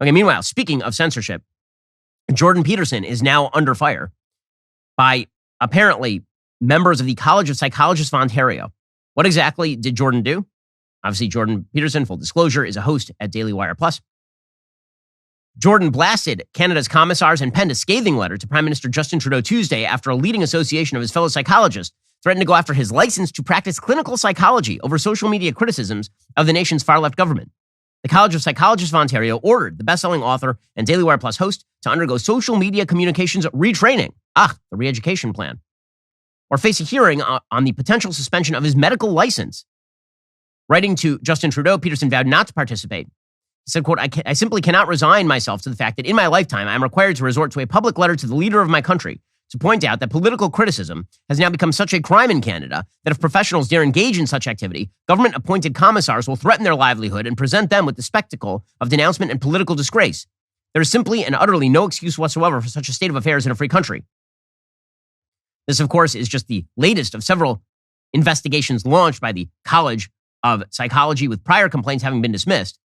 Okay, meanwhile, speaking of censorship, Jordan Peterson is now under fire by apparently members of the College of Psychologists of Ontario. What exactly did Jordan do? Obviously, Jordan Peterson, full disclosure, is a host at Daily Wire Plus. Jordan blasted Canada's commissars and penned a scathing letter to Prime Minister Justin Trudeau Tuesday after a leading association of his fellow psychologists threatened to go after his license to practice clinical psychology over social media criticisms of the nation's far-left government. The College of Psychologists of Ontario ordered the best-selling author and Daily Wire Plus host to undergo social media communications retraining, the re-education plan, or face a hearing on the potential suspension of his medical license. Writing to Justin Trudeau, Peterson vowed not to participate. He said, quote, I simply cannot resign myself to the fact that in my lifetime, I am required to resort to a public letter to the leader of my country to point out that political criticism has now become such a crime in Canada that if professionals dare engage in such activity, government-appointed commissars will threaten their livelihood and present them with the spectacle of denouncement and political disgrace. There is simply and utterly no excuse whatsoever for such a state of affairs in a free country. This, of course, is just the latest of several investigations launched by the College of Psychology, with prior complaints having been dismissed.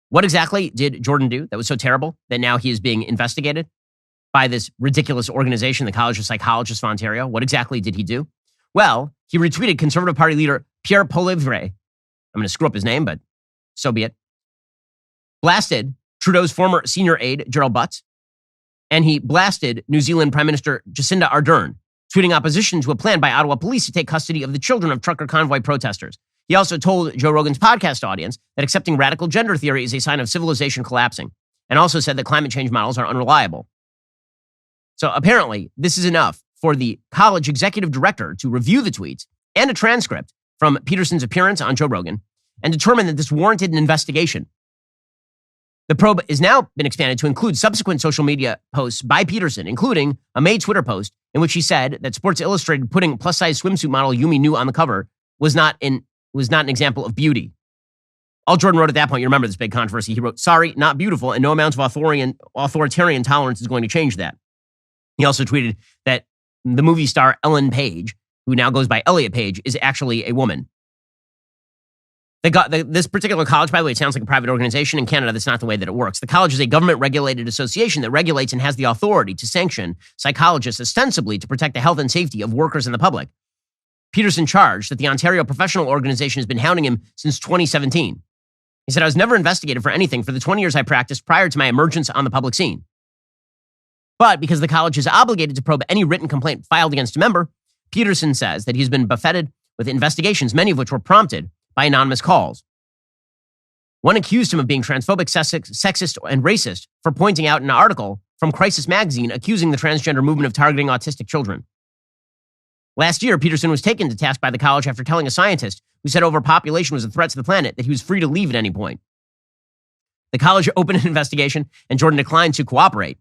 What exactly did Jordan do that was so terrible that now he is being investigated by this ridiculous organization, the College of Psychologists of Ontario? What exactly did he do? Well, he retweeted Conservative Party leader Pierre Poilievre. I'm going to screw up his name, but so be it. Blasted Trudeau's former senior aide, Gerald Butts, and he blasted New Zealand Prime Minister Jacinda Ardern, tweeting opposition to a plan by Ottawa police to take custody of the children of trucker convoy protesters. He also told Joe Rogan's podcast audience that accepting radical gender theory is a sign of civilization collapsing, and also said that climate change models are unreliable. So apparently, this is enough for the college executive director to review the tweets and a transcript from Peterson's appearance on Joe Rogan and determine that this warranted an investigation. The probe has now been expanded to include subsequent social media posts by Peterson, including a May Twitter post in which he said that Sports Illustrated putting plus-size swimsuit model Yumi Nu on the cover was not an example of beauty. All Jordan wrote at that point, you remember this big controversy, he wrote, "Sorry, not beautiful, and no amount of authoritarian tolerance is going to change that." He also tweeted that the movie star Ellen Page, who now goes by Elliot Page, is actually a woman. This particular college, by the way, it sounds like a private organization. In Canada, that's not the way that it works. The college is a government-regulated association that regulates and has the authority to sanction psychologists ostensibly to protect the health and safety of workers and the public. Peterson charged that the Ontario Professional Organization has been hounding him since 2017. He said, "I was never investigated for anything for the 20 years I practiced prior to my emergence on the public scene. But because the college is obligated to probe any written complaint filed against a member, Peterson says that he's been buffeted with investigations, many of which were prompted by anonymous calls. One accused him of being transphobic, sexist, and racist for pointing out an article from Crisis Magazine accusing the transgender movement of targeting autistic children. Last year, Peterson was taken to task by the college after telling a scientist who said overpopulation was a threat to the planet that he was free to leave at any point. The college opened an investigation, and Jordan declined to cooperate.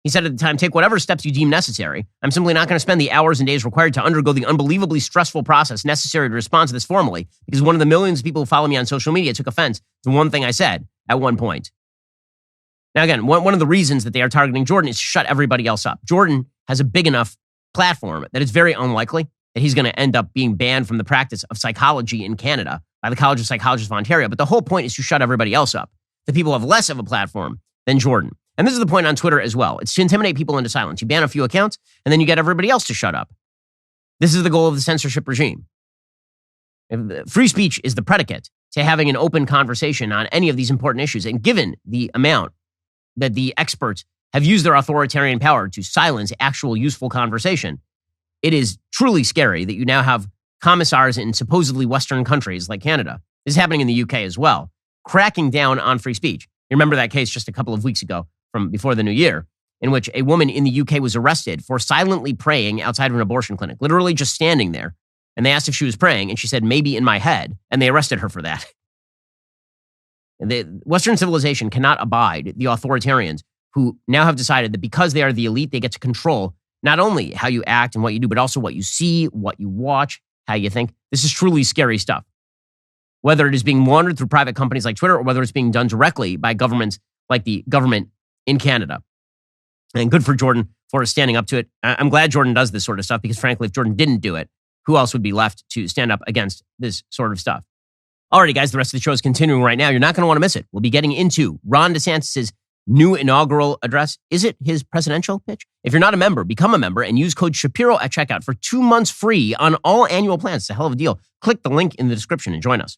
He said at the time, "Take whatever steps you deem necessary. I'm simply not going to spend the hours and days required to undergo the unbelievably stressful process necessary to respond to this formally, because one of the millions of people who follow me on social media took offense to one thing I said at one point." Now, again, one of the reasons that they are targeting Jordan is to shut everybody else up. Jordan has a big enough platform that it's very unlikely that he's going to end up being banned from the practice of psychology in Canada by the College of Psychologists of Ontario. But the whole point is to shut everybody else up. The people have less of a platform than Jordan. And this is the point on Twitter as well. It's to intimidate people into silence. You ban a few accounts, and then you get everybody else to shut up. This is the goal of the censorship regime. Free speech is the predicate to having an open conversation on any of these important issues. And given the amount that the experts have used their authoritarian power to silence actual useful conversation, it is truly scary that you now have commissars in supposedly Western countries like Canada. This is happening in the UK as well, cracking down on free speech. You remember that case just a couple of weeks ago from before the new year, in which a woman in the UK was arrested for silently praying outside of an abortion clinic, literally just standing there. And they asked if she was praying, and she said, "Maybe in my head," and they arrested her for that. The Western civilization cannot abide the authoritarians who now have decided that because they are the elite, they get to control not only how you act and what you do, but also what you see, what you watch, how you think. This is truly scary stuff. Whether it is being laundered through private companies like Twitter or whether it's being done directly by governments like the government in Canada. And good for Jordan for standing up to it. I'm glad Jordan does this sort of stuff because, frankly, if Jordan didn't do it, who else would be left to stand up against this sort of stuff? Alrighty, guys, the rest of the show is continuing right now. You're not going to want to miss it. We'll be getting into Ron DeSantis' new inaugural address. Is it his presidential pitch? If you're not a member, become a member and use code Shapiro at checkout for 2 months free on all annual plans. It's a hell of a deal. Click the link in the description and join us.